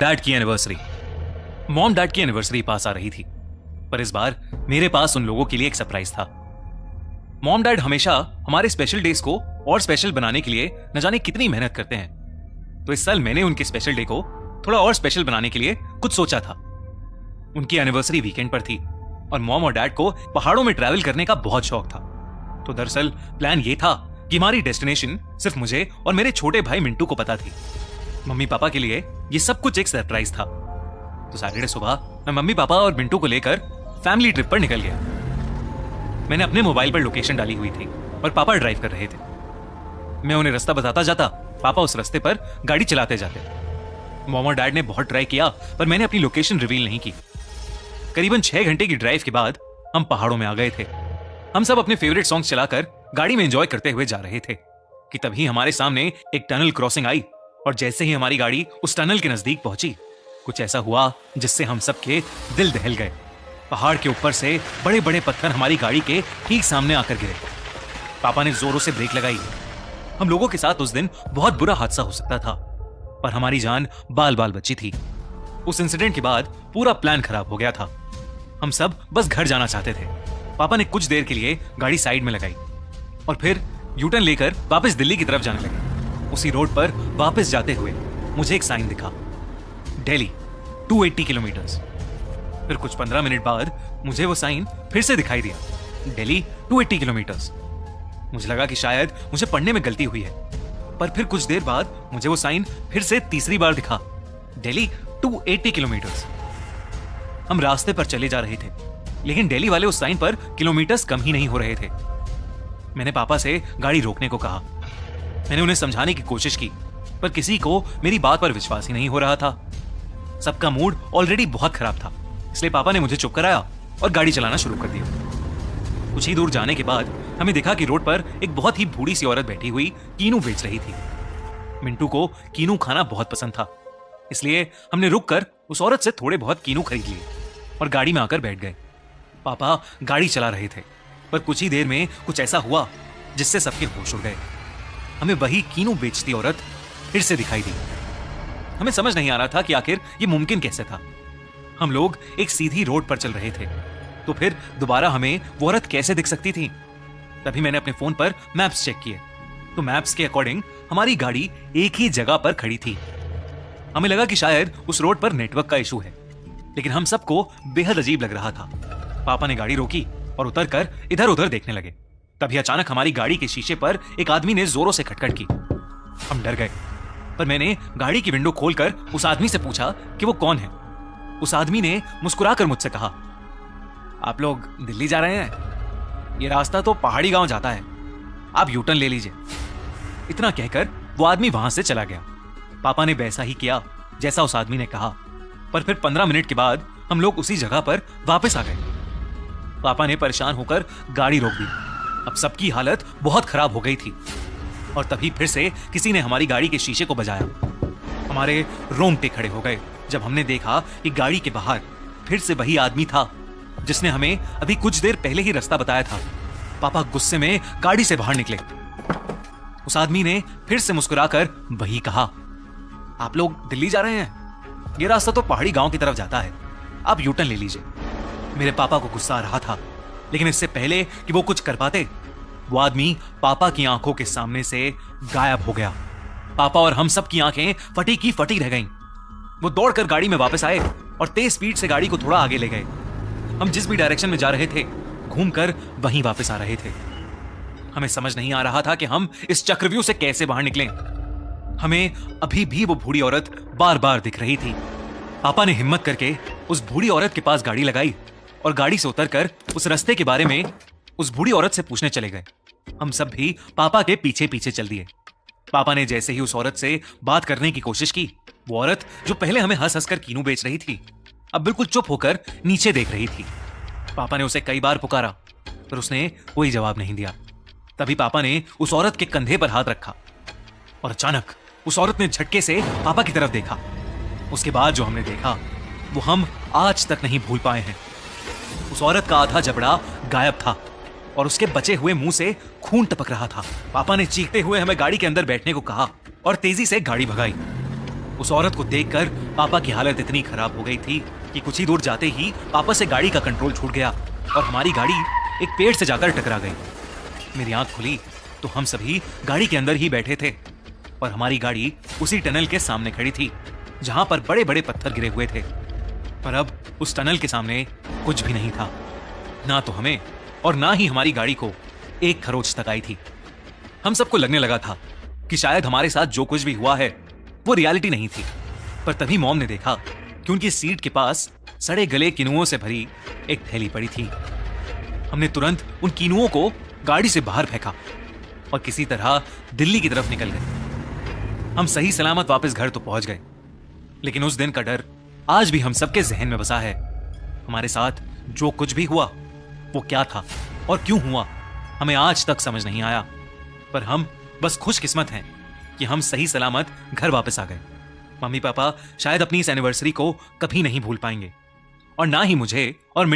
Dad की anniversary. Mom dad की anniversary पास आ रही थी, पर इस बार मेरे पास उन लोगों के लिए एक सरप्राइज था। मॉम डैड हमेशा हमारे स्पेशल डेज को और स्पेशल बनाने के लिए न जाने कितनी मेहनत करते हैं, तो इस साल मैंने उनके स्पेशल डे को थोड़ा और स्पेशल बनाने के लिए कुछ सोचा था। उनकी एनिवर्सरी वीकेंड पर थी और मॉम और डैड को पहाड़ों में ट्रैवल करने का बहुत शौक था। तो दरअसल प्लान ये था कि हमारी डेस्टिनेशन सिर्फ मुझे और मेरे छोटे भाई मिंटू को पता थी। मम्मी पापा के लिए ये सब कुछ एक सरप्राइज था। तो सैटरडे सुबह मैं मम्मी पापा और मिंटू को लेकर फैमिली ट्रिप पर निकल गया। मैंने अपने मोबाइल पर लोकेशन डाली हुई थी और पापा ड्राइव कर रहे थे। मैं उन्हें रास्ता बताता जाता, पापा उस रास्ते पर गाड़ी चलाते जाते। मॉम और डैड ने बहुत ट्राई किया, पर मैंने अपनी लोकेशन रिवील नहीं की। करीबन 6 घंटे की ड्राइव के बाद हम पहाड़ों में आ गए थे। हम सब अपने फेवरेट सॉन्ग्स चलाकर गाड़ी में एंजॉय करते हुए जा रहे थे कि तभी हमारे सामने एक टनल क्रॉसिंग आई और जैसे ही हमारी गाड़ी उस टनल के नजदीक पहुंची, कुछ ऐसा हुआ जिससे हम सबके दिल दहल गए। पहाड़ के ऊपर से बड़े बड़े पत्थर हमारी गाड़ी के ठीक सामने आकर गिरे। पापा ने जोरों से ब्रेक लगाई। हम लोगों के साथ उस दिन बहुत बुरा हादसा हो सकता था, पर हमारी जान बाल बाल बची थी। उस इंसिडेंट के बाद पूरा प्लान खराब हो गया था। हम सब बस घर जाना चाहते थे। पापा ने कुछ देर के लिए गाड़ी साइड में लगाई और फिर यूटर्न लेकर वापस दिल्ली की तरफ जाने लगे। उसी रोड पर वापस जाते हुए मुझे एक साइन दिखा, दिल्ली 280 किलोमीटर्स। फिर कुछ 15 मिनट बाद मुझे वो साइन फिर से दिखाई दिया, दिल्ली 280 किलोमीटर्स। मुझे लगा कि शायद मुझे पढ़ने में गलती हुई है, पर फिर कुछ देर बाद मुझे वो साइन फिर से तीसरी बार दिखा, दिल्ली 280 किलोमीटर्स। हम रास्ते पर चले जा रहे थे, लेकिन दिल्ली वाले उस साइन पर किलोमीटर्स कम ही नहीं हो रहे थे। मैंने पापा से गाड़ी रोकने को कहा। मैंने उन्हें समझाने की कोशिश की, पर किसी को मेरी बात पर विश्वास ही नहीं हो रहा था। सबका मूड ऑलरेडी बहुत खराब था, इसलिए पापा ने मुझे चुप कराया और गाड़ी चलाना शुरू कर दिया। कुछ ही दूर जाने के बाद हमें देखा कि रोड पर एक बहुत ही बूढ़ी सी औरत बैठी हुई कीनू बेच रही थी। मिंटू को कीनू खाना बहुत पसंद था, इसलिए हमने रुककर उस औरत से थोड़े बहुत कीनू खरीद लिए और गाड़ी में आकर बैठ गए। पापा गाड़ी चला रहे थे, पर कुछ ही देर में कुछ ऐसा हुआ जिससे सबके होश उड़ गए। हमें वही कीनू बेचती औरत फिर से दिखाई दी। हमें समझ नहीं आ रहा था कि आखिर ये मुमकिन कैसे था। हम लोग एक सीधी रोड पर चल रहे थे, तो फिर दोबारा हमें वो औरत कैसे दिख सकती थी? तभी मैंने अपने फोन पर मैप्स चेक किए, तो मैप्स के अकॉर्डिंग हमारी गाड़ी एक ही जगह पर खड़ी थी। हमें लगा कि शायद उस रोड पर नेटवर्क का इशू है, लेकिन हम सबको बेहद अजीब लग रहा था। पापा ने गाड़ी रोकी और उतरकर इधर उधर देखने लगे। तभी अचानक हमारी गाड़ी के शीशे पर एक आदमी ने जोरों से खटखट की। हम डर गए, पर मैंने गाड़ी की विंडो खोलकर उस आदमी से पूछा कि वो कौन है। उस आदमी ने मुस्कुराकर मुझसे कहा, आप लोग दिल्ली जा रहे हैं? ये रास्ता तो पहाड़ी गांव जाता है, आप यूटर्न ले लीजिए। इतना कहकर वो आदमी वहां से चला गया। पापा ने वैसा ही किया जैसा उस आदमी ने कहा, पर फिर 15 मिनट के बाद हम लोग उसी जगह पर वापस आ गए। पापा ने परेशान होकर गाड़ी रोक दी। अब सबकी हालत बहुत खराब हो गई थी और तभी फिर से किसी ने हमारी गाड़ी के शीशे को बजाया। हमारे रोंगटे खड़े हो गए जब हमने देखा कि गाड़ी के बाहर फिर से वही आदमी था जिसने हमें अभी कुछ देर पहले ही रास्ता बताया था। पापा गुस्से में गाड़ी से बाहर निकले। उस आदमी ने फिर से मुस्कुराकर वही कहा, आप लोग दिल्ली जा रहे हैं? ये रास्ता तो पहाड़ी गांव की तरफ जाता है, आप यूटर्न ले लीजिए। मेरे पापा को गुस्सा आ रहा था, लेकिन इससे पहले कि वो कुछ कर पाते, वो आदमी पापा की आंखों के सामने से गायब हो गया। पापा और हम सब की आंखें फटी की फटी रह गईं। वो दौड़कर गाड़ी में वापस आए और तेज स्पीड से गाड़ी को थोड़ा आगे ले गए। हम जिस भी डायरेक्शन में जा रहे थे, घूमकर वहीं वापस आ रहे थे। हमें समझ नहीं आ रहा था कि हम इस चक्रव्यूह से कैसे बाहर निकलें। हमें अभी भी वो बूढ़ी औरत बार बार दिख रही थी। पापा ने हिम्मत करके उस बूढ़ी औरत के पास गाड़ी लगाई और गाड़ी से उतरकर उस रास्ते के बारे में उस बूढ़ी औरत से पूछने चले गए। हम सब भी पापा के पीछे पीछे चल दिए। पापा ने जैसे ही उस औरत से बात करने की कोशिश की, वो औरत जो पहले हमें हंस हंस कर कीनू बेच रही थी, अब बिल्कुल चुप होकर नीचे देख रही थी। पापा ने उसे कई बार पुकारा, पर उसने कोई जवाब नहीं दिया। तभी पापा ने उस औरत के कंधे पर हाथ रखा और अचानक उस औरत ने झटके से पापा की तरफ देखा। उसके बाद जो हमने देखा वो हम आज तक नहीं भूल पाए हैं। उस औरत का आधा जबड़ा गायब था और उसके बचे हुए मुंह से खून टपक रहा था। पापा ने चीखते हुए हमें गाड़ी के अंदर बैठने को कहा और तेजी से गाड़ी भगाई। उस औरत को देखकर पापा की हालत इतनी खराब हो गई थी कि कुछ ही दूर जाते ही पापा से गाड़ी का कंट्रोल छूट गया और हमारी गाड़ी एक पेड़ से जाकर टकरा गई। मेरी आंख खुली तो हम सभी गाड़ी के अंदर ही बैठे थे और हमारी गाड़ी उसी टनल के सामने खड़ी थी जहां पर बड़े बड़े पत्थर गिरे हुए थे। पर अब उस टनल के सामने कुछ भी नहीं था, ना तो हमें और ना ही हमारी गाड़ी को एक खरोच तक आई थी। हम सबको लगने लगा था कि शायद हमारे साथ जो कुछ भी हुआ है वो रियलिटी नहीं थी। पर तभी मॉम ने देखा कि उनकी सीट के पास सड़े गले किनुओं से भरी एक थैली पड़ी थी। हमने तुरंत उन किनुओं को गाड़ी से बाहर फेंका और किसी तरह दिल्ली की तरफ निकल गए। हम सही सलामत वापस घर तो पहुंच गए, लेकिन उस दिन का डर आज भी हम सबके जहन में बसा है। हमारे साथ जो कुछ भी हुआ वो क्या था और क्यों हुआ हमें आज तक समझ नहीं आया। पर हम बस खुशकिस्मत हैं कि हम सही सलामत घर वापस आ गए। मम्मी पापा शायद अपनी इस एनिवर्सरी को कभी नहीं भूल पाएंगे और ना ही मुझे और